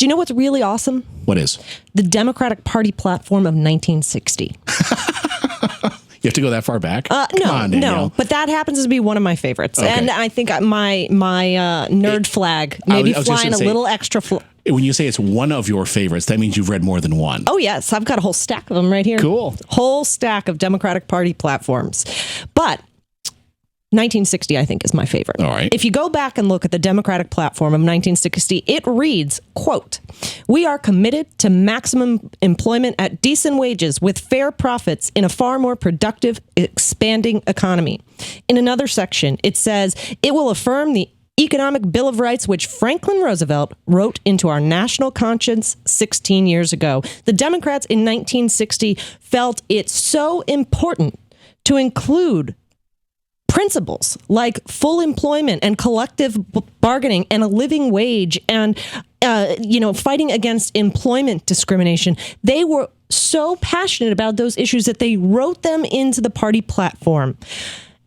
Do you know what's really awesome? What is? The Democratic Party platform of 1960. You have to go that far back? No. But that happens to be one of my favorites. Okay. And I think my nerd flag maybe flying a little extra. When you say it's one of your favorites, that means you've read more than one. Oh, yes. I've got a whole stack of them right here. Cool. Whole stack of Democratic Party platforms. But 1960, I think, is my favorite. All right. If you go back and look at the Democratic platform of 1960, it reads, quote, "We are committed to maximum employment at decent wages with fair profits in a far more productive, expanding economy." In another section, it says, "It will affirm the Economic Bill of Rights, which Franklin Roosevelt wrote into our national conscience 16 years ago." The Democrats in 1960 felt it so important to include principles like full employment and collective bargaining and a living wage and, fighting against employment discrimination. They were so passionate about those issues that they wrote them into the party platform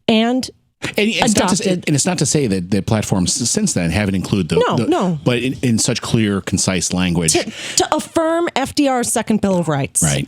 and adopted. It's not to say that the platforms since then haven't included No. But in such clear, concise language. To affirm FDR's second Bill of Rights. Right.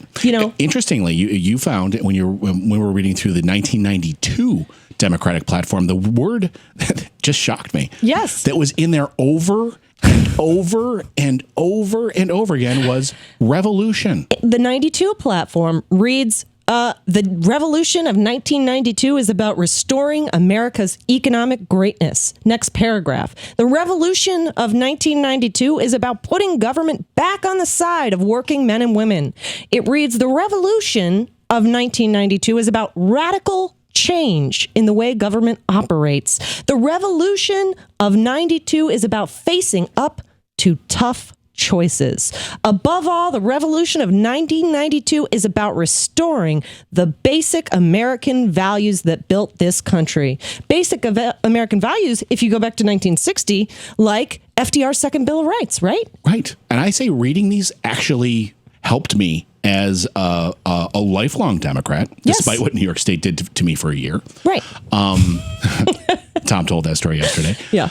Interestingly, you found when we were reading through the 1992 Democratic platform, the word that just shocked me. Yes. That was in there over and over and over and over again was revolution. The 92 platform reads, "The revolution of 1992 is about restoring America's economic greatness." Next paragraph. "The revolution of 1992 is about putting government back on the side of working men and women." It reads, "The revolution of 1992 is about radical change in the way government operates. The revolution of 92 is about facing up to tough choices. Above all, the revolution of 1992 is about restoring the basic American values that built this country." Basic American values, if you go back to 1960, like FDR's second Bill of Rights, right? Right. And I say reading these actually helped me as a lifelong Democrat, despite what New York State did to me for a year. Right. Tom told that story yesterday. Yeah.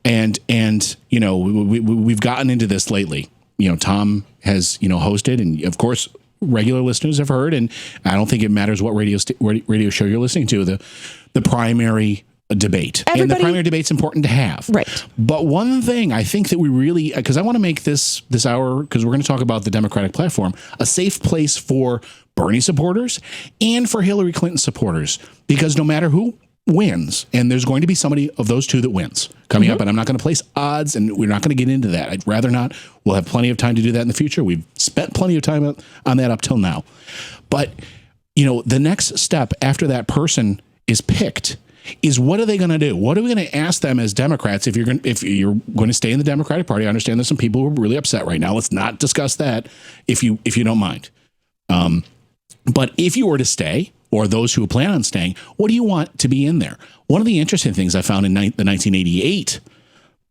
And we've gotten into this lately. Tom has, hosted, and of course, regular listeners have heard, and I don't think it matters what radio show you're listening to, the primary debate. And the primary debate's important to have. Right. But one thing I think that we really, because I want to make this hour, because we're going to talk about the Democratic platform, a safe place for Bernie supporters and for Hillary Clinton supporters, because no matter who wins, and there's going to be somebody of those two that wins coming up, and I'm not going to place odds, and we're not going to get into that. I'd rather not. We'll have plenty of time to do that in the future. We've spent plenty of time on that up till now. But, the next step after that person is picked is, what are they going to do? What are we going to ask them as Democrats if you're going to stay in the Democratic Party? I understand there's some people who are really upset right now. Let's not discuss that if you don't mind. But if you were to stay, or those who plan on staying, what do you want to be in there? One of the interesting things I found in the 1988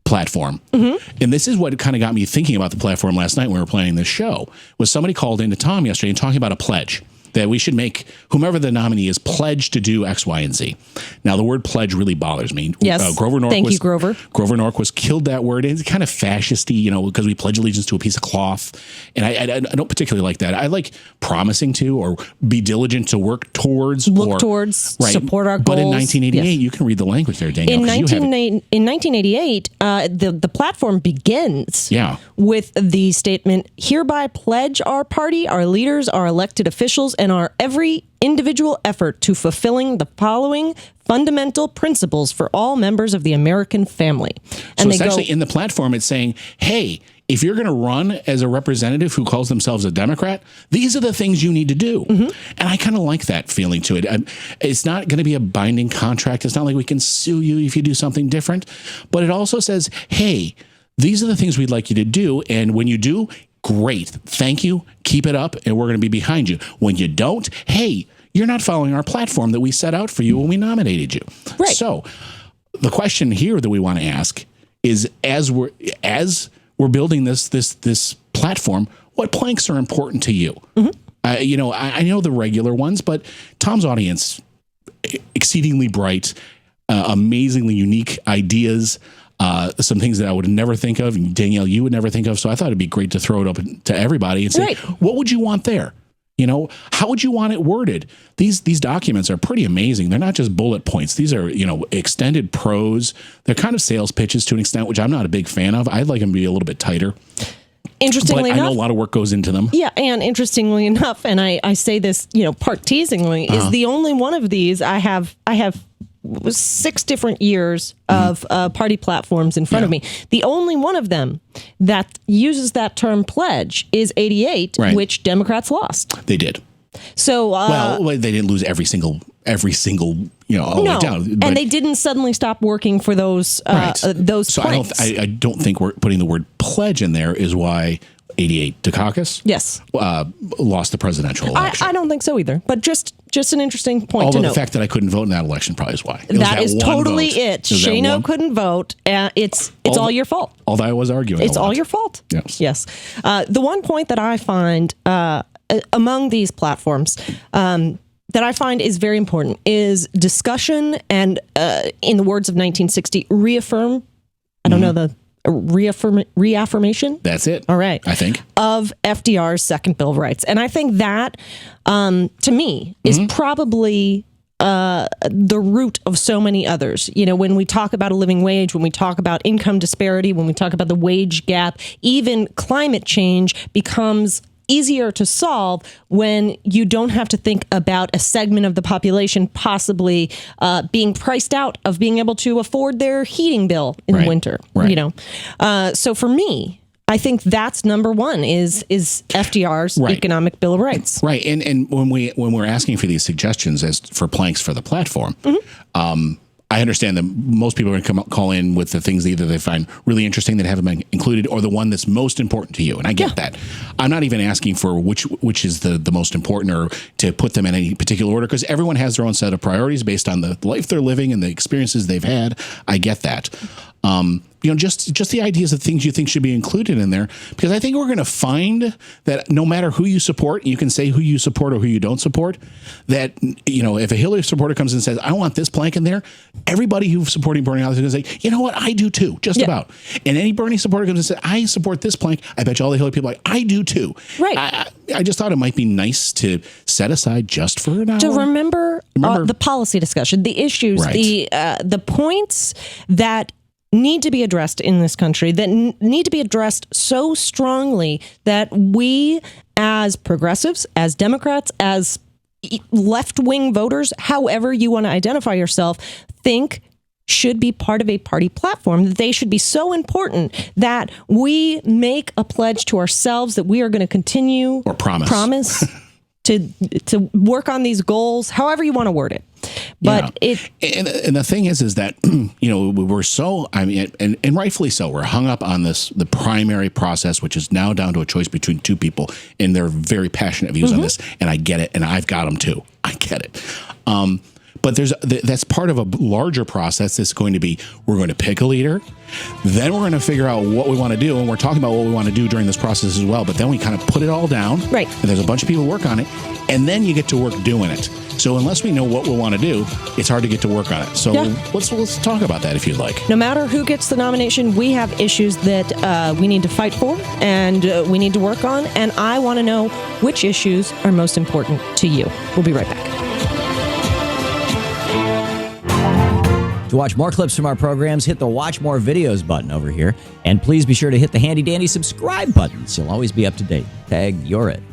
platform, and this is what kind of got me thinking about the platform last night when we were planning this show, was somebody called into Tom yesterday and talking about a pledge that we should make, whomever the nominee is, pledge to do X, Y, and Z. Now, the word pledge really bothers me. Yes. Grover Thank you, Grover. Grover Norquist killed that word. It's kind of fascisty, because we pledge allegiance to a piece of cloth. And I don't particularly like that. I like promising to, or be diligent to work towards. Look towards, support our goals. But in 1988, you can read the language there, Danielle. In 1988, the platform begins with the statement, "Hereby pledge our party, our leaders, our elected officials, and our every individual effort to fulfilling the following fundamental principles for all members of the American family." And so essentially in the platform, it's saying, hey, if you're going to run as a representative who calls themselves a Democrat, these are the things you need to do. And I kind of like that feeling to it. It's not going to be a binding contract. It's not like we can sue you if you do something different. But it also says, hey, these are the things we'd like you to do. And when you do, great. Thank you. Keep it up. And we're going to be behind you. When you don't, hey, you're not following our platform that we set out for you when we nominated you. Right. So the question here that we want to ask is, as we're building this platform, what planks are important to you? I know the regular ones, but Tom's audience, exceedingly bright, amazingly unique ideas. some things that I would never think of, and Danielle, you would never think of. So I thought it'd be great to throw it up to everybody and say, right. What would you want there? How would you want it worded? These documents are pretty amazing. They're not just bullet points. These are, extended prose. They're kind of sales pitches to an extent, which I'm not a big fan of. I'd like them to be a little bit tighter. Interestingly enough, I know a lot of work goes into them. Yeah, and interestingly enough, and I say this, part teasingly, is the only one of these I have 6 different years of party platforms in front of me. The only one of them that uses that term pledge is 88, right. which Democrats lost. They did. So they didn't lose every single all the way down. And they didn't suddenly stop working for those those so planks. I don't think we're putting the word pledge in there is why 88 Dukakis lost the presidential election. I don't think so either, but just an interesting point Although to note. The fact that I couldn't vote in that election probably is why. That is totally it. Shano couldn't vote. It's all your fault. Although I was arguing it's all your fault. Yes. The one point that I find among these platforms that I find is very important is discussion and, in the words of 1960, reaffirm. I don't know the reaffirmation. That's it. All right. I think of FDR's second Bill of Rights, and I think that to me is probably the root of so many others. When we talk about a living wage, when we talk about income disparity, when we talk about the wage gap, even climate change becomes easier to solve when you don't have to think about a segment of the population possibly being priced out of being able to afford their heating bill in the winter. Right. So for me, I think that's number one is FDR's economic Bill of Rights. Right. And when we're asking for these suggestions as for planks for the platform, I understand that most people are going to call in with the things either they find really interesting that haven't been included or the one that's most important to you. And I get that. I'm not even asking for which is the most important or to put them in any particular order because everyone has their own set of priorities based on the life they're living and the experiences they've had. I get that. Just the ideas of things you think should be included in there, because I think we're going to find that no matter who you support, you can say who you support or who you don't support, that, if a Hillary supporter comes and says, I want this plank in there, everybody who's supporting Bernie is going to say, you know what, I do too, just about. And any Bernie supporter comes and says, I support this plank, I bet you all the Hillary people are like, I do too. Right. I just thought it might be nice to set aside just for an hour. To remember the policy discussion, the issues, the points that need to be addressed in this country, that need to be addressed so strongly that we as progressives, as Democrats, as left-wing voters, however you want to identify yourself, think should be part of a party platform, that they should be so important that we make a pledge to ourselves that we are going to continue or promise to work on these goals, however you want to word it. But and the thing is that, we're so, and rightfully so, we're hung up on the primary process, which is now down to a choice between two people, and they're very passionate views on this, and I get it, and I've got them too. I get it. But that's part of a larger process that's going to be, we're going to pick a leader, then we're going to figure out what we want to do, and we're talking about what we want to do during this process as well, but then we kind of put it all down, right? And there's a bunch of people work on it, and then you get to work doing it. So unless we know what we want to do, it's hard to get to work on it. So let's talk about that if you'd like. No matter who gets the nomination, we have issues that we need to fight for and we need to work on, and I want to know which issues are most important to you. We'll be right back. To watch more clips from our programs, hit the Watch More Videos button over here. And please be sure to hit the handy-dandy subscribe button so you'll always be up to date. Tag, you're it.